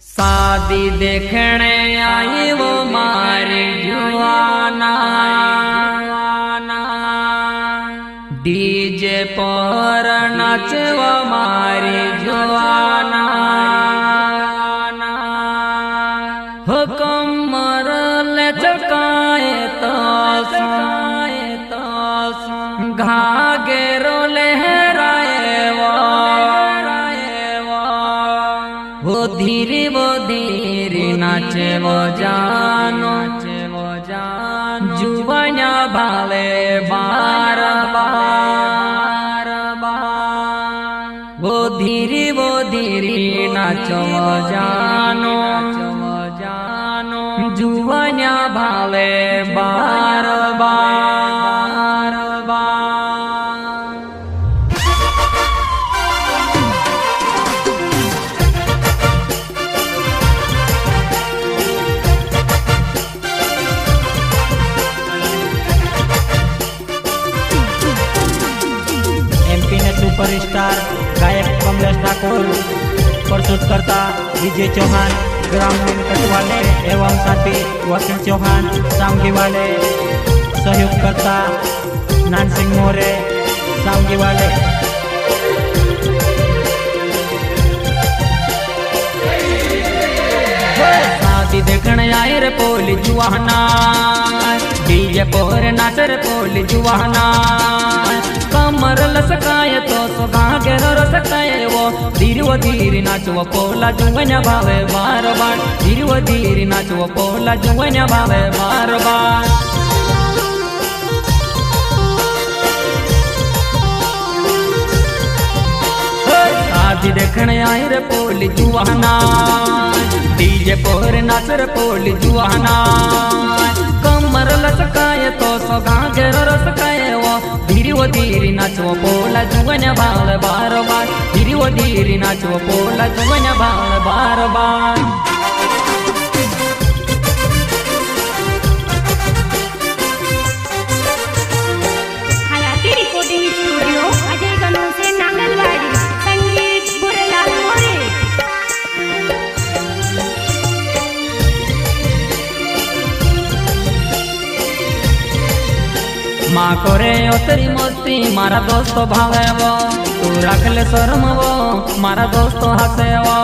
शादी देखने आई वो मारे जुआना, डीजे पर नचवा मारे जुआना, हो कमर ले चकाए तो घाघेरो लहराए वो धीरे नाचे वो जानो जुबाना भाले बार बार वो धीरे नाचो वो जानो जुबाना भाले बार बार सुपरस्टार गायक कमलेश ठाकुर, प्रस्तुतकर्ता विजय चौहान, ग्रामीण कटवाले एवं साथी वकील चौहान सामगी वाले, सहयोगकर्ता नानसिंह मोरे सामगी वाले। शादी देखने आए रे पोली जुआना, डीजे पर नाच रे पोली जुआना, कमर लसकाए तो घाघेरो रसकाए वो धीरे नाचो पोला जुवन्या भावे बार बार, धीरे नाचो पोला जुवन्या भावे बार बार। शादी देखने आई रे पोली जुआना, डीजे पर नाच रे पोली जुआना, कमर लसकाए तो घाघेरो रसकाए वो धीरे नाचो पोला जुवन्या भावे बार बार, धीरे नाचो पोला जुवन्या भावे बार बार। हयाती रिकॉर्डिंग स्टूडियो अजय गणू से नांगलवाड़ी, संगीत बुरेलाल मोरे। माँ करे तेरी मस्ती मारा दोस्त भावे वो, तू रख ले शर्म वो मारा दोस्त हंसे वो।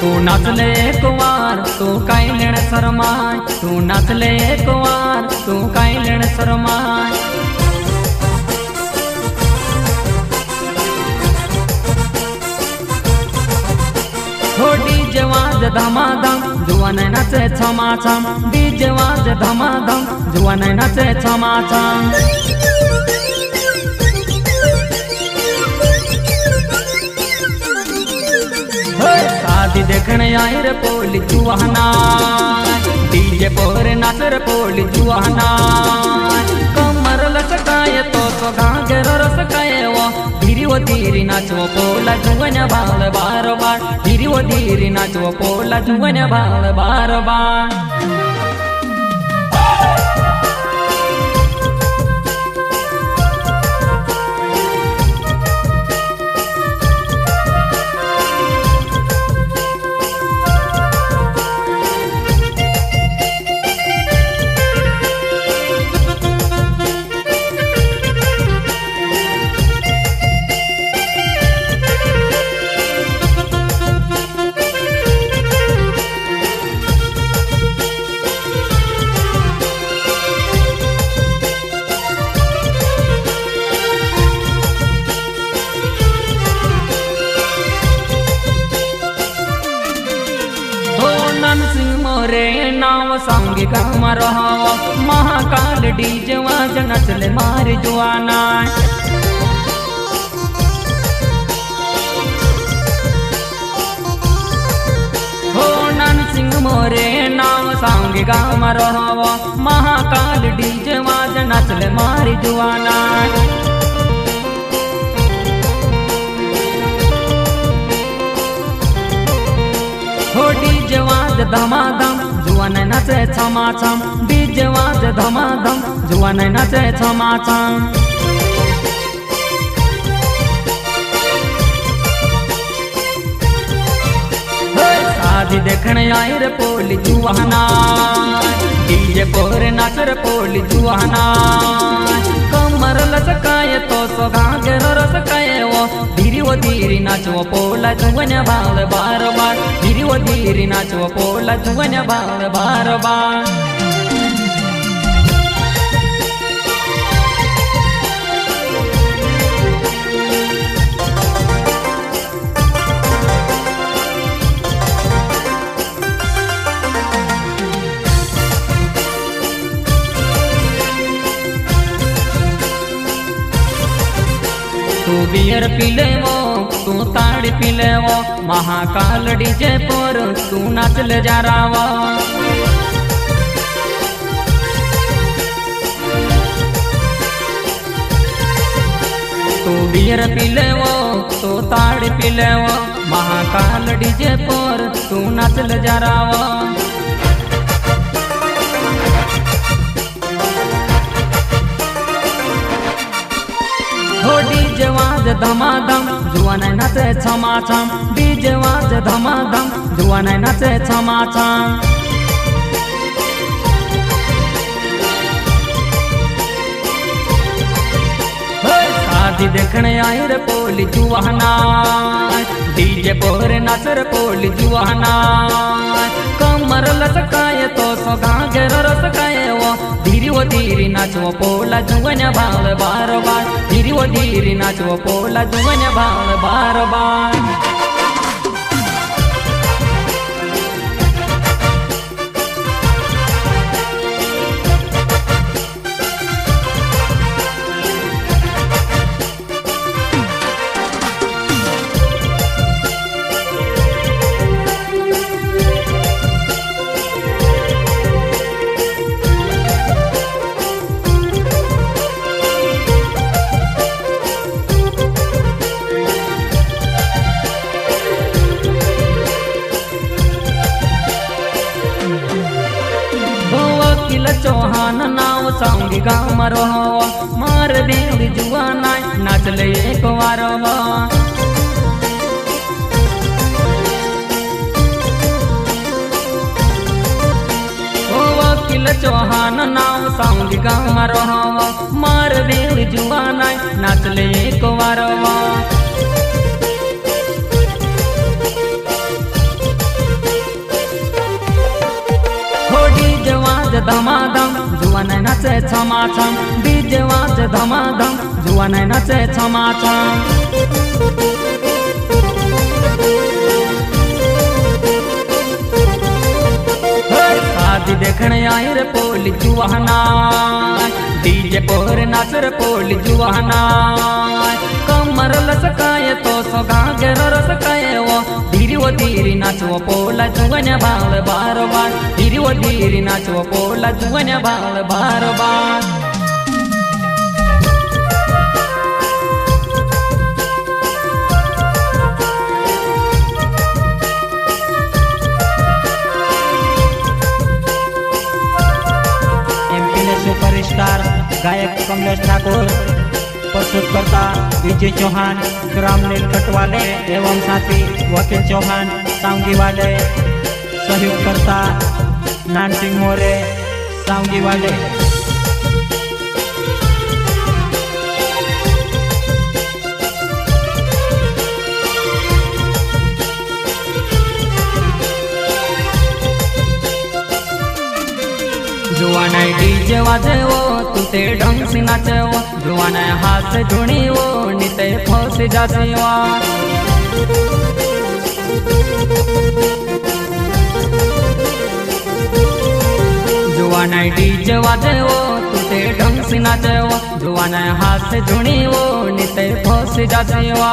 तू नाच ले एक बार तू काई लेण शर्माए, तू नाच ले एक बार तू काई लेण शर्माए। डीजे वाज धमाधम जुआ नहीं नाचे छमाछम, डीजे वाज धमाधम जुआ नहीं नाचे छमाछम। शादी देखने आई रे पोली जुआना, डीजे पर नाच रे पोली जुआना, कमर लसकाए तो घाघेरो रसकाए वो धीरे नाचो पोला जुवन्या भावे बार बार, धीरे नाचो पोला जुवन्या भावे बार बार। नानसिंह मोरे नाव सांगी काम रहो, महाकाल डीजे वाज नचले मारी जुआना। हो नानसिंह मोरे नाव सांगी काम रहो, महाकाल डीजे वाज नचले मारी जुआना। डीजे वाज धमाधम जुआ नहीं नाचे छमाछम, डीजे वाज धमाधम जुआ नहीं नाचे छमाछम। देखने आई रे पोली जुआना डीजे पर नाच रे पोली जुआना कमर लचकाए तो सो घाघर रसकाए वो धीरी नाचो पोला जुवन्या भाव बार बार धीरी नाचो पोला जुवन्या भाव बार बार तू बियर पीले वो तू ताड़ी पीले वो महाकाल डीजे पर तू नाचले जा रावा तू बियर पीले वो तू ताड़ी पीले वो महाकाल डीजे पर तू नाचले जा रावा हो डीजे वाज धमाधम जुआन नाचे छमाछम डीजे वाज धमाधम जुआन नाचे छमाछम शादी देखने आई रे पोली जुआना डीजे पर नाच रे पोली जुआना कमर लचकाए तो सो घाघर रसकाए वो धीरी नाचो पोला जुवन्या भाव बार बार धीरी नाचो पोला जुवन्या भाव बार बार वकील चौहान नाव सांगी गाम रहो मार देवरी जुआना नाचले एक बार वकील चौहान नाव सांगी गाम रहो मार देवरी जुआना नाचले एक बार डीजे वाज धमाधम जुआन नाचे छमाछम डीजे वाज धमाधम जुआन नाचे छमाछम शादी देखने आई रे पोली जुआना डीजे पर नाच रे पोली जुआना कमर लचकाए तो सो घाघर रसकाए वो धीरी नाचो पोला जुवन्या भाव बार बार धीरी नाचो पोला जुवन्या भाव बार बार सुपरस्टार गायक कमलेश ठाकुर प्रस्तुतकर्ता विजय चौहान ग्राम नील कटवाले एवं साथी वकील चौहान सांगी वाले सहयोगकर्ता नानसिंह मोरे सांगी वाले जुआन डीजे वाजे वो तू ते ढंग से नाचे वो जुआन हाथ से धुनी वो निते फंस जाती वो जुआन डीजे वाजे वो तू ते ढंग से नाचे वो जुआन हाथ से धुनी वो निते फंस जाती वो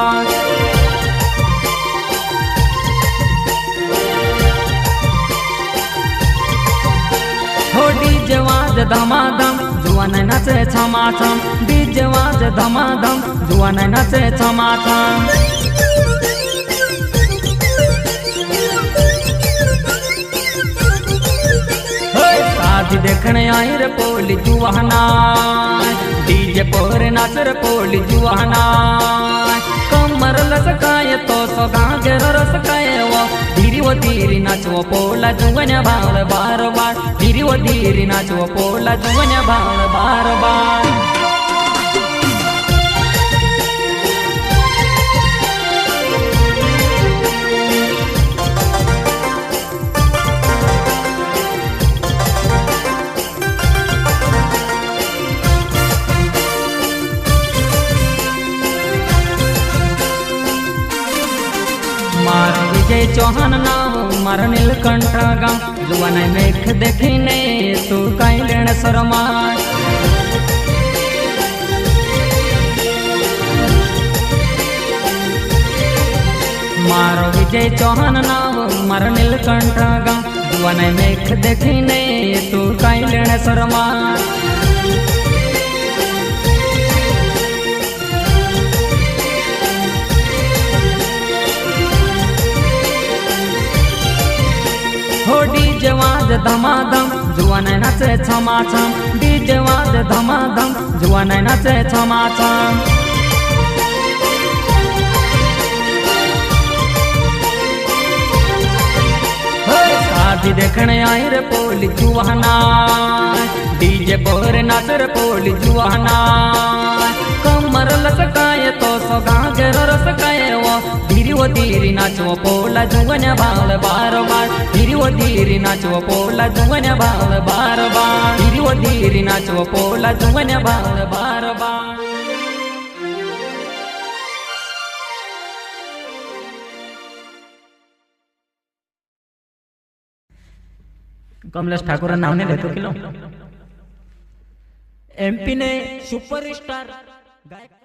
डीजे वाज धमाधम जुआन नाचे छमाछम डीजे वाज धमाधम जुआन नाचे छमाछम शादी देखने आई रे पोली जुआना डीजे पर नाच रे पोली जुआना कमर लचकाए तो सो घाघर रसकाए वो धीरी व धीरी नाचव पोला जुवन्या भावल बार बार धीरी व धीरी नाचव पोला जुवन्या भावल बार बार मारा विजय चौहान नाव मारा नीलकंठ गाव जुवन मेघ देखीने तू काय लेण सरमाय मारो विजय चौहान नाव मारा नीलकंठ गाव जुवन मेघ देखीने तू काय लेण सरमाय हो डीजे वाज धमाधम जुवन नाचे छमाछम डीजे वाज धमाधम जुवन नाचे छमाछम शादी देखने आई रे पोली जुवाना डीजे पर नाच रे पोली जुवाना कमर लसकाय तो सगागर रसकाय वो धीरी व धीरी नाचव पोला जुवन्या भावल बार बार धीरी व धीरी नाचव पोला जुवन्या भावल बार बार धीरी व धीरी नाचव पोला जुवन्या भावल बार बार कमलेश ठाकुर नाव नहीं लेतो किलो एमपी ने सुपरस्टार गायक